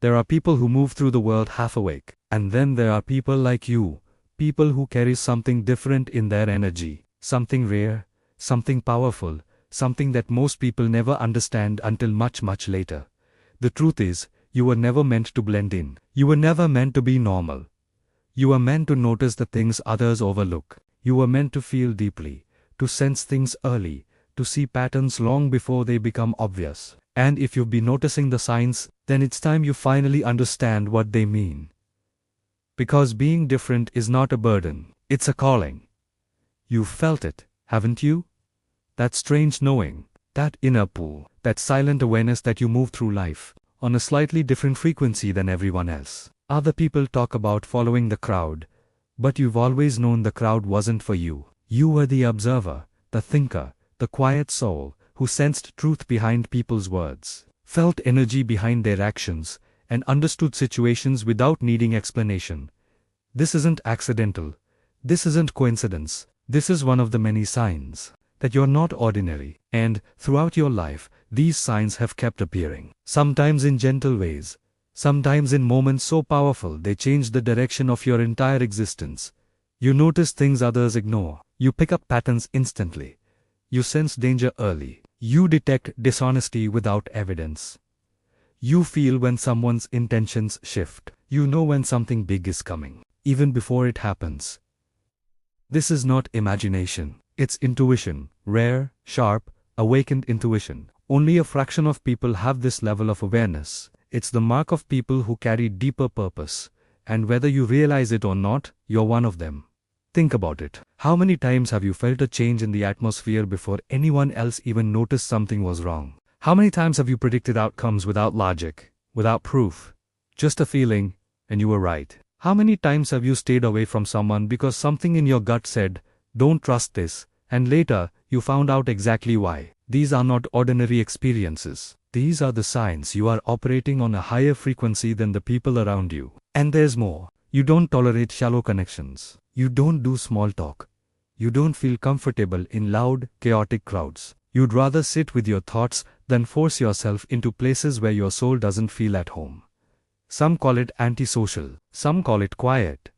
There are people who move through the world half awake. And then there are people like you, people who carry something different in their energy, something rare, something powerful, something that most people never understand until much, much later. The truth is, you were never meant to blend in. You were never meant to be normal. You were meant to notice the things others overlook. You were meant to feel deeply, to sense things early, to see patterns long before they become obvious. And if you've been noticing the signs, then it's time you finally understand what they mean. Because being different is not a burden, it's a calling. You've felt it, haven't you? That strange knowing, that inner pull, that silent awareness that you move through life on a slightly different frequency than everyone else. Other people talk about following the crowd, but you've always known the crowd wasn't for you. You were the observer, the thinker, the quiet soul, who sensed truth behind people's words, felt energy behind their actions, and understood situations without needing explanation. This isn't accidental. This isn't coincidence. This is one of the many signs that you're not ordinary. And, throughout your life, these signs have kept appearing. Sometimes in gentle ways. Sometimes in moments so powerful they change the direction of your entire existence. You notice things others ignore. You pick up patterns instantly. You sense danger early. You detect dishonesty without evidence. You feel when someone's intentions shift. You know when something big is coming, even before it happens. This is not imagination. It's intuition, rare, sharp, awakened intuition. Only a fraction of people have this level of awareness. It's the mark of people who carry deeper purpose. And whether you realize it or not, you're one of them. Think about it. How many times have you felt a change in the atmosphere before anyone else even noticed something was wrong? How many times have you predicted outcomes without logic, without proof? Just a feeling, and you were right. How many times have you stayed away from someone because something in your gut said, "Don't trust this," and later, you found out exactly why? These are not ordinary experiences. These are the signs you are operating on a higher frequency than the people around you. And there's more. You don't tolerate shallow connections. You don't do small talk. You don't feel comfortable in loud, chaotic crowds. You'd rather sit with your thoughts than force yourself into places where your soul doesn't feel at home. Some call it antisocial. Some call it quiet.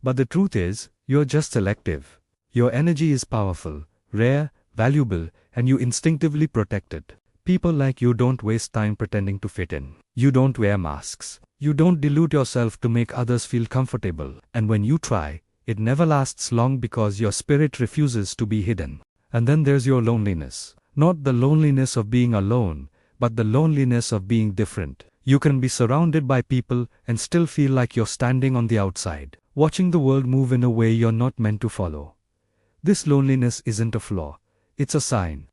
But the truth is, you're just selective. Your energy is powerful, rare, valuable, and you instinctively protect it. People like you don't waste time pretending to fit in. You don't wear masks. You don't delude yourself to make others feel comfortable. And when you try, it never lasts long because your spirit refuses to be hidden. And then there's your loneliness. Not the loneliness of being alone, but the loneliness of being different. You can be surrounded by people and still feel like you're standing on the outside, watching the world move in a way you're not meant to follow. This loneliness isn't a flaw. It's a sign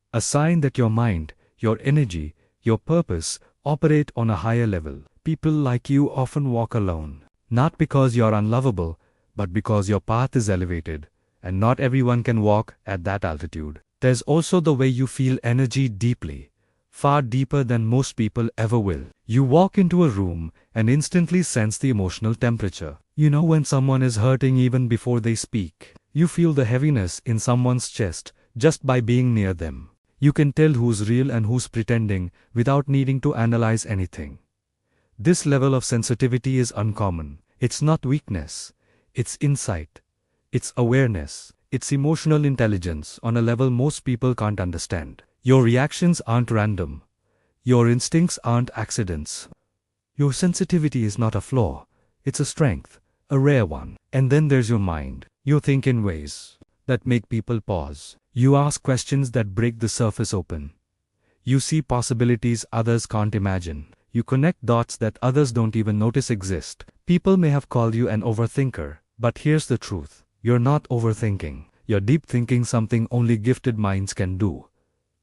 that your mind, your energy, your purpose operate on a higher level. People like you often walk alone, not because you're unlovable, but because your path is elevated, and not everyone can walk at that altitude. There's also the way you feel energy deeply, far deeper than most people ever will. You walk into a room and instantly sense the emotional temperature. You know when someone is hurting even before they speak. You feel the heaviness in someone's chest just by being near them. You can tell who's real and who's pretending without needing to analyze anything. This level of sensitivity is uncommon. It's not weakness. It's insight. It's awareness. It's emotional intelligence on a level most people can't understand. Your reactions aren't random. Your instincts aren't accidents. Your sensitivity is not a flaw. It's a strength, a rare one. And then there's your mind. You think in ways that make people pause. You ask questions that break the surface open. You see possibilities others can't imagine. You connect dots that others don't even notice exist. People may have called you an overthinker, but here's the truth. You're not overthinking. You're deep thinking, something only gifted minds can do.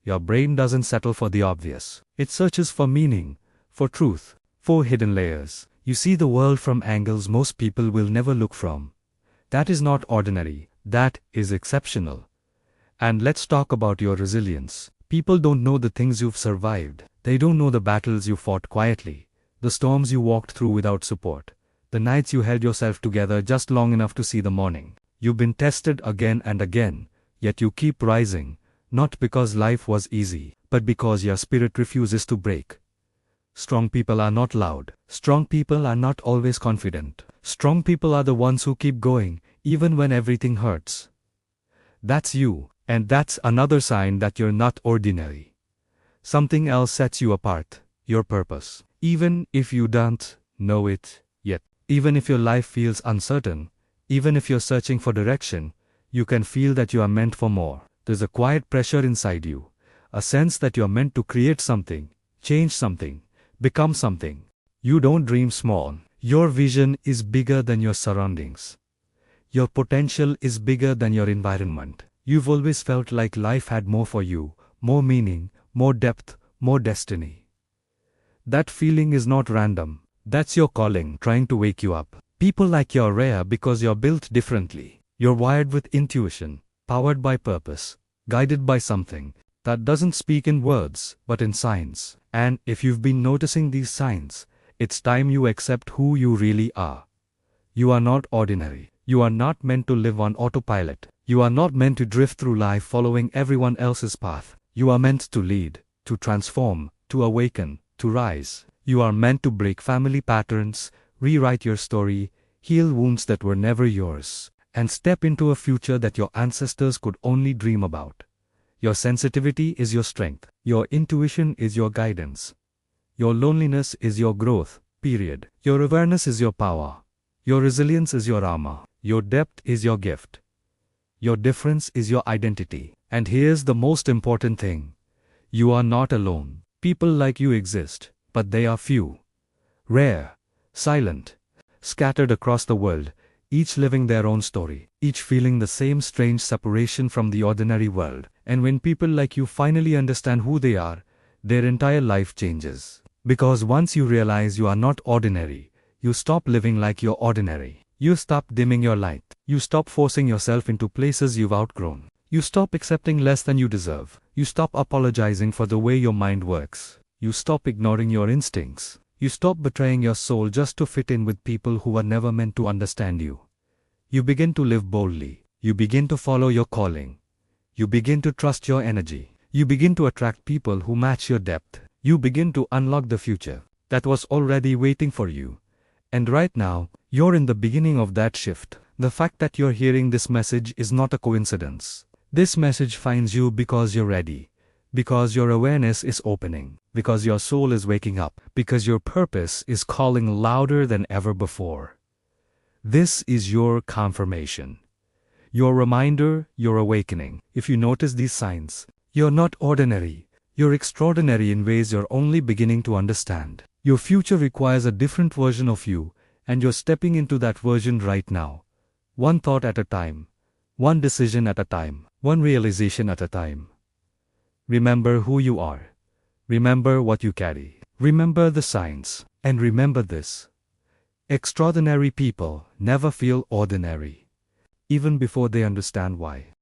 Your brain doesn't settle for the obvious. It searches for meaning, for truth, for hidden layers. You see the world from angles most people will never look from. That is not ordinary. That is exceptional. And let's talk about your resilience. People don't know the things you've survived. They don't know the battles you fought quietly, the storms you walked through without support, the nights you held yourself together just long enough to see the morning. You've been tested again and again, yet you keep rising, not because life was easy, but because your spirit refuses to break. Strong people are not loud. Strong people are not always confident. Strong people are the ones who keep going, even when everything hurts. That's you, and that's another sign that you're not ordinary. Something else sets you apart, your purpose. Even if you don't know it yet, even if your life feels uncertain, even if you're searching for direction, you can feel that you are meant for more. There's a quiet pressure inside you, a sense that you're meant to create something, change something, become something. You don't dream small. Your vision is bigger than your surroundings. Your potential is bigger than your environment. You've always felt like life had more for you, more meaning, more depth, more destiny. That feeling is not random. That's your calling trying to wake you up. People like you are rare because you're built differently. You're wired with intuition, powered by purpose, guided by something that doesn't speak in words, but in signs. And if you've been noticing these signs, it's time you accept who you really are. You are not ordinary. You are not meant to live on autopilot. You are not meant to drift through life following everyone else's path. You are meant to lead, to transform, to awaken, to rise. You are meant to break family patterns, rewrite your story, heal wounds that were never yours, and step into a future that your ancestors could only dream about. Your sensitivity is your strength. Your intuition is your guidance. Your loneliness is your growth, period. Your awareness is your power. Your resilience is your armor. Your depth is your gift. Your difference is your identity. And here's the most important thing. You are not alone. People like you exist, but they are few. Rare, silent, scattered across the world, each living their own story, each feeling the same strange separation from the ordinary world. And when people like you finally understand who they are, their entire life changes. Because once you realize you are not ordinary, you stop living like you're ordinary. You stop dimming your light. You stop forcing yourself into places you've outgrown. You stop accepting less than you deserve. You stop apologizing for the way your mind works. You stop ignoring your instincts. You stop betraying your soul just to fit in with people who were never meant to understand you. You begin to live boldly. You begin to follow your calling. You begin to trust your energy. You begin to attract people who match your depth. You begin to unlock the future that was already waiting for you. And right now, you're in the beginning of that shift. The fact that you're hearing this message is not a coincidence. This message finds you because you're ready. Because your awareness is opening. Because your soul is waking up. Because your purpose is calling louder than ever before. This is your confirmation. Your reminder, your awakening. If you notice these signs, you're not ordinary. You're extraordinary in ways you're only beginning to understand. Your future requires a different version of you, and you're stepping into that version right now. One thought at a time. One decision at a time. One realization at a time. Remember who you are. Remember what you carry. Remember the signs. And remember this. Extraordinary people never feel ordinary, even before they understand why.